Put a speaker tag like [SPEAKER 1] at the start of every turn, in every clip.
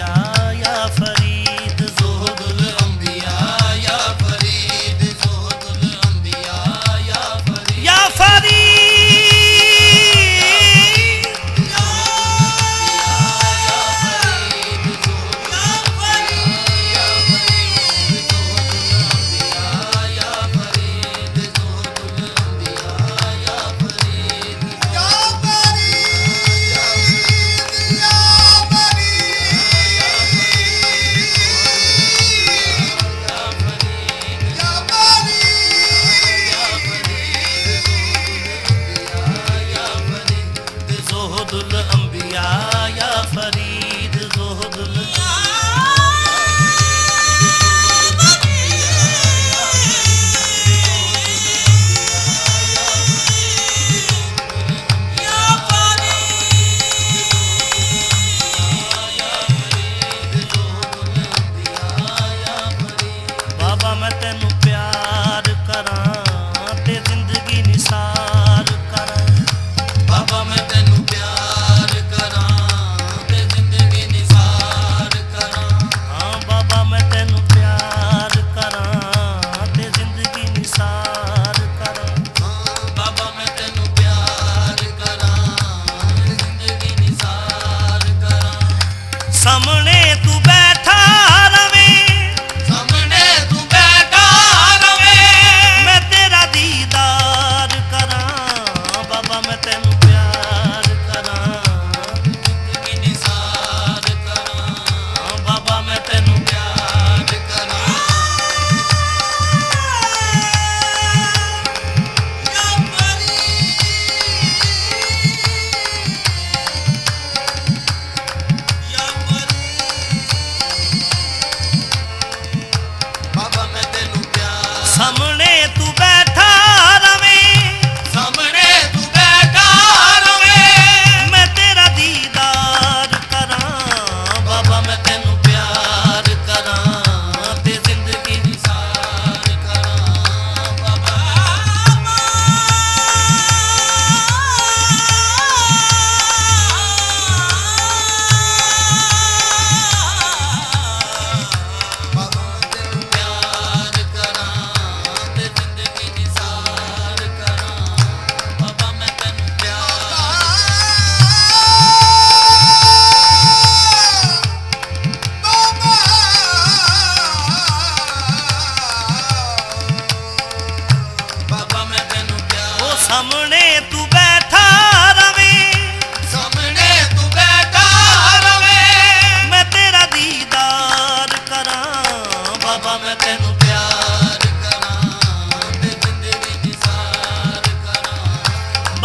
[SPEAKER 1] अंबिया या फरीद ज़ुहदुल अंबिया या फरीद ज़ुहदुल अंबिया या फरीद या फरीद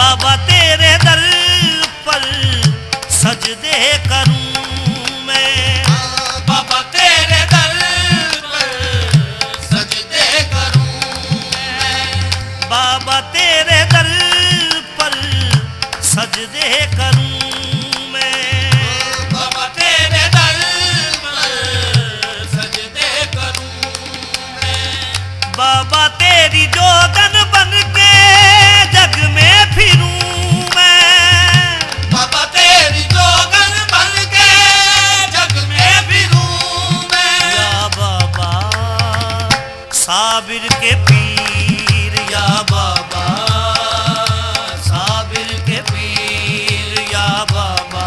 [SPEAKER 1] बाबा तेरे दर पर सजदे करूं मैं, बाबा तेरे दर पर सजदे करूं मैं, बाबा तेरे दर पर सजदे करूं मैं, बाबा तेरे दर पर सजदे करूं मैं, बाबा तेरी जोदन बन के जग में फिरूं मैं, बाबा तेरी जोगन बन के जग में फिरूं मैं, या बाबा साबिर के पीर, या बाबा साबिर के पीर, या बाबा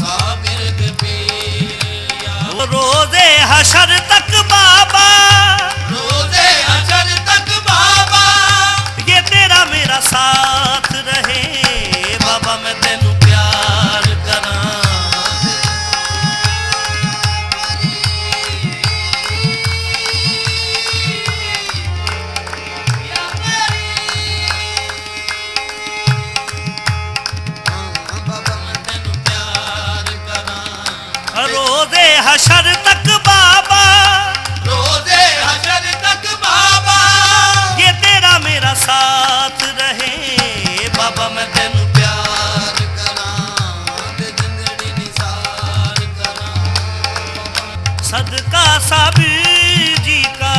[SPEAKER 1] साबिर के पीर, या रोज़े हशर तक बाबा, रोज़े हशर तक बाबा ये तेरा मेरा साथ रहे, बाबा मैं तेनू प्यार करां, बाबा मैं तेनू प्यार करां, रोज़े हशर तक बाबा, रोज़े हशर तक बाबा ये तेरा मेरा साथ रहे, बाबा मैं तेनू प्यार करां, ते जिंदड़ी निसार करां, सदका साबिर जी का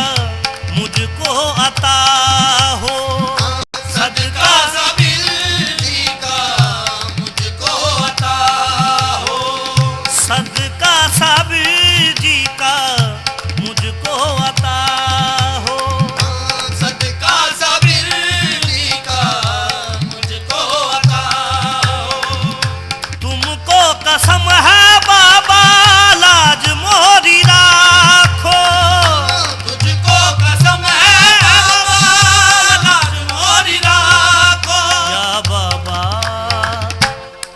[SPEAKER 1] मुझको अता हो, सदका साबिर जी का मुझको अता हो, सदका साबिर जी का मुझको अता हो,
[SPEAKER 2] सदका साबिर जी का मुझको अता हो।
[SPEAKER 1] तुमको कसम है बाबा लाज मोरी राखो,
[SPEAKER 2] तुझको कसम है बाबा लाज मोरी राखो।
[SPEAKER 1] या बाबा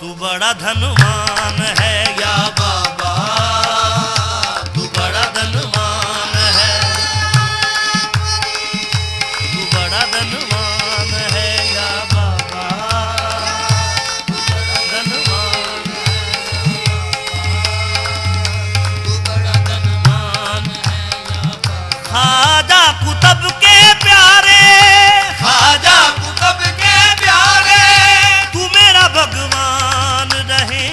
[SPEAKER 1] तू बड़ा धनवान है,
[SPEAKER 2] या बाबा तू बड़ा धनवान है,
[SPEAKER 1] तू बड़ा धनवान है। या बाबा
[SPEAKER 2] तू बड़ा
[SPEAKER 1] धनवान
[SPEAKER 2] तू बड़ा धनवान है। या बाबा
[SPEAKER 1] खाजा कुतब के प्यारे,
[SPEAKER 2] खाजा कुतुब के प्यारे,
[SPEAKER 1] तू मेरा भगवान रहे।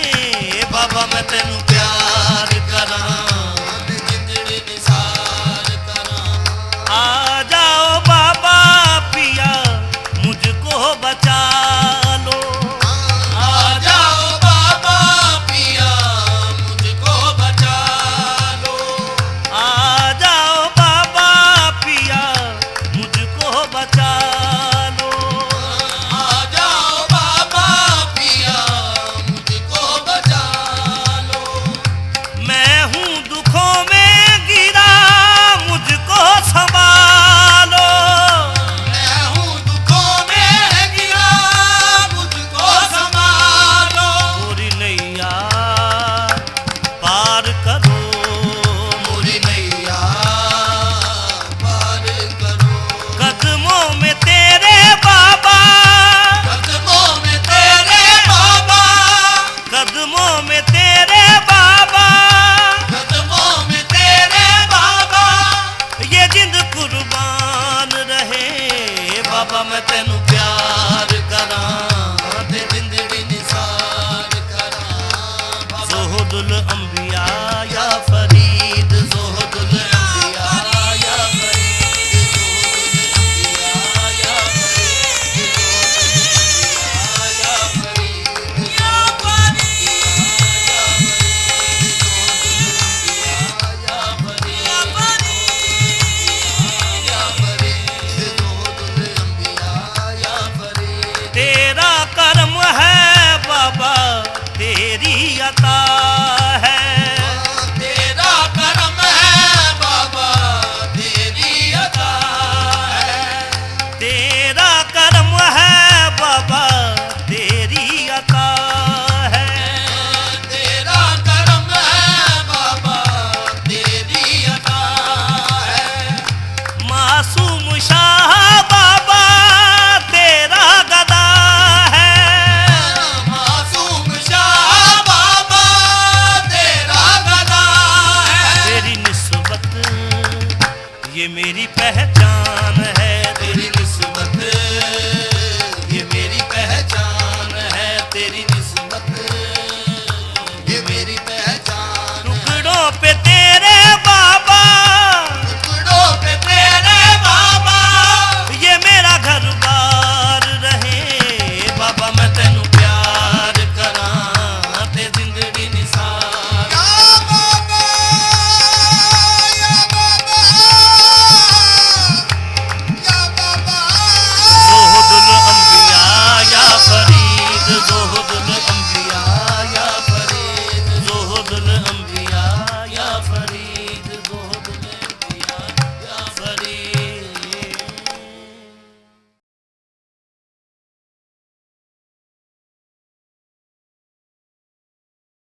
[SPEAKER 1] बाबा मैं तेनू प्यार करां,
[SPEAKER 2] जिंदड़ी निसार करां।
[SPEAKER 1] आ जाओ बाबा पिया मुझको बचा लो,
[SPEAKER 2] आ जाओ बाबा पिया मुझको बचा लो।
[SPEAKER 1] आ जाओ बाबा पिया मुझको बचा लो।
[SPEAKER 2] आ जाओ बाबा पिया मुझको बचा लो।
[SPEAKER 1] मैं हूँ दुखों में गिरा मुझको संभालो,
[SPEAKER 2] मैं हूँ दुखों में गिरा मुझको संभालो।
[SPEAKER 1] पूरी नैया पार करो,
[SPEAKER 2] मोरी नैया पार करो।
[SPEAKER 1] कदमों में तेरे बाबा,
[SPEAKER 2] कदमों में तेरे बाबा,
[SPEAKER 1] कदमों में तेरे बाबा,
[SPEAKER 2] कदमों में तेरे बाबा।
[SPEAKER 1] ये जिंद कुर्बान रहे। बाबा मैं तेनू प्यार करां,
[SPEAKER 2] ते जिंदड़ी निसार करां। बाबा
[SPEAKER 1] ज़ोहुदुल अंबिया या फरीद, ज़ोहुदुल अंबिया या फरीद,
[SPEAKER 2] या फरीद, या फरीद, या फरीद, या फरीद, या फरीद, या फरीद।
[SPEAKER 1] तेरा कर्म है बाबा तेरी अता है,
[SPEAKER 2] तेरा करम है बाबा तेरी अता है।
[SPEAKER 1] तेरा कर्म है बाबा तेरी अता है।
[SPEAKER 2] तेरा करम है बाबा तेरी अता है।
[SPEAKER 1] मासूम शाह बाबा तेरा गदा है,
[SPEAKER 2] मासूम शाह बाबा तेरा गदा है।
[SPEAKER 1] तेरी निस्बत ये मेरी पहचान